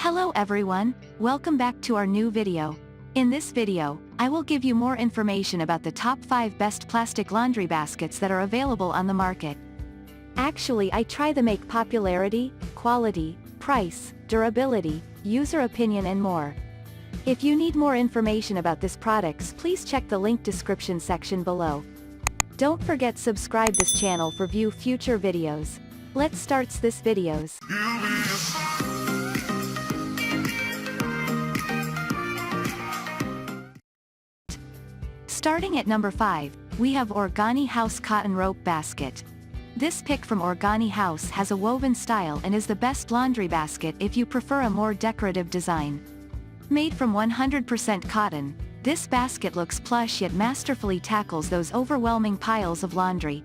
Hello everyone, welcome back to our new video. In this video, I will give you more information about the top 5 best plastic laundry baskets that are available on the market. Actually, I try to make popularity, quality, price, durability, user opinion and more. If you need more information about these products, please check the link description section below. Don't forget subscribe this channel for view future videos. Let's start this videos. Starting at number 5, we have Origami House Cotton Rope Basket. This pick from Origami House has a woven style and is the best laundry basket if you prefer a more decorative design. Made from 100% cotton, this basket looks plush yet masterfully tackles those overwhelming piles of laundry.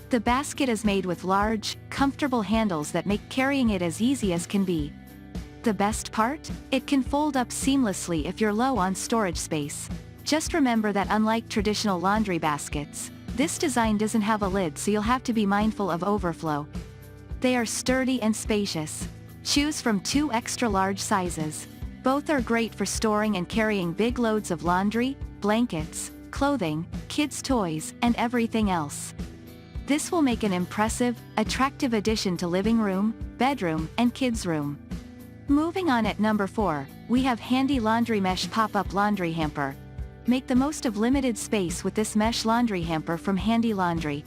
The basket is made with large, comfortable handles that make carrying it as easy as can be. The best part? It can fold up seamlessly if you're low on storage space. Just remember that unlike traditional laundry baskets, this design doesn't have a lid, so you'll have to be mindful of overflow. They are sturdy and spacious. Choose from 2 extra large sizes. Both are great for storing and carrying big loads of laundry, blankets, clothing, kids' toys, and everything else. This will make an impressive, attractive addition to living room, bedroom, and kids' room. Moving on at number 4, we have Handy Laundry Mesh Pop-Up Laundry Hamper. Make the most of limited space with this mesh laundry hamper from Handy Laundry.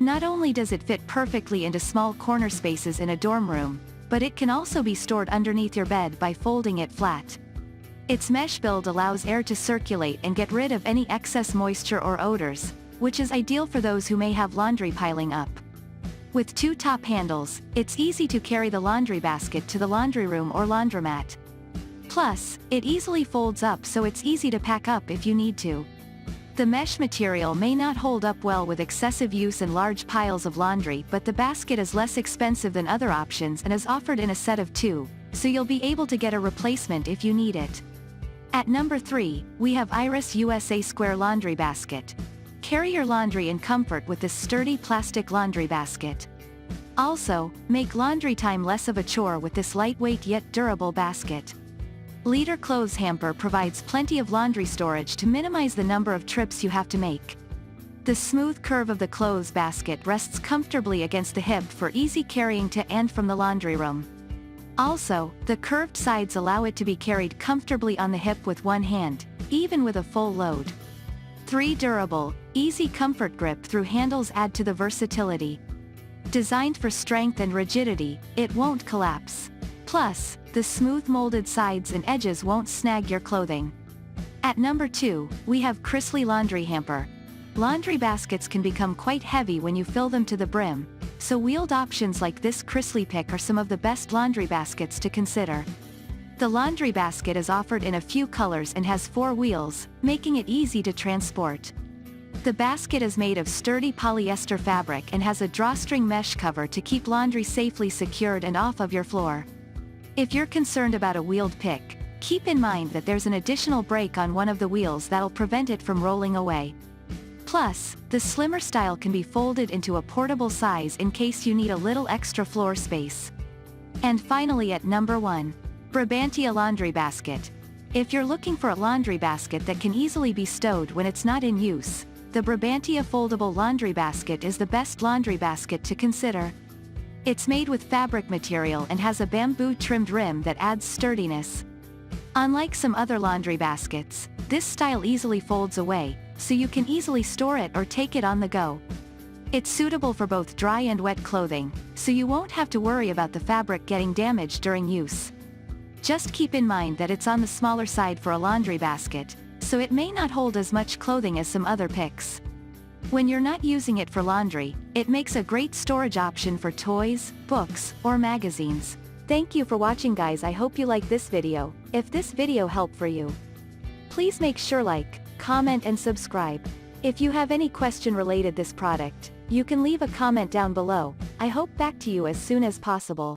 Not only does it fit perfectly into small corner spaces in a dorm room, but it can also be stored underneath your bed by folding it flat. Its mesh build allows air to circulate and get rid of any excess moisture or odors, which is ideal for those who may have laundry piling up. With 2 top handles, it's easy to carry the laundry basket to the laundry room or laundromat. Plus, it easily folds up, so it's easy to pack up if you need to. The mesh material may not hold up well with excessive use and large piles of laundry, but the basket is less expensive than other options and is offered in a set of 2, so you'll be able to get a replacement if you need it. At number 3, we have Iris USA Square Laundry Basket. Carry your laundry in comfort with this sturdy plastic laundry basket. Also, make laundry time less of a chore with this lightweight yet durable basket. Leader Clothes Hamper provides plenty of laundry storage to minimize the number of trips you have to make. The smooth curve of the clothes basket rests comfortably against the hip for easy carrying to and from the laundry room. Also, the curved sides allow it to be carried comfortably on the hip with one hand, even with a full load. 3 durable, easy comfort grip through handles add to the versatility. Designed for strength and rigidity, it won't collapse. Plus, the smooth molded sides and edges won't snag your clothing. At number 2, we have Chrisley Laundry Hamper. Laundry baskets can become quite heavy when you fill them to the brim, so wheeled options like this Chrisley pick are some of the best laundry baskets to consider. The laundry basket is offered in a few colors and has 4 wheels, making it easy to transport. The basket is made of sturdy polyester fabric and has a drawstring mesh cover to keep laundry safely secured and off of your floor. If you're concerned about a wheeled pick, keep in mind that there's an additional brake on one of the wheels that'll prevent it from rolling away. Plus, the slimmer style can be folded into a portable size in case you need a little extra floor space. And finally at number 1, Brabantia Laundry Basket. If you're looking for a laundry basket that can easily be stowed when it's not in use, the Brabantia Foldable Laundry Basket is the best laundry basket to consider. It's made with fabric material and has a bamboo-trimmed rim that adds sturdiness. Unlike some other laundry baskets, this style easily folds away, so you can easily store it or take it on the go. It's suitable for both dry and wet clothing, so you won't have to worry about the fabric getting damaged during use. Just keep in mind that it's on the smaller side for a laundry basket, so it may not hold as much clothing as some other picks. When you're not using it for laundry, it makes a great storage option for toys, books, or magazines. Thank you for watching guys, I hope you like this video. If this video helped for you, please make sure like, comment and subscribe. If you have any question related this product, you can leave a comment down below. I hope back to you as soon as possible.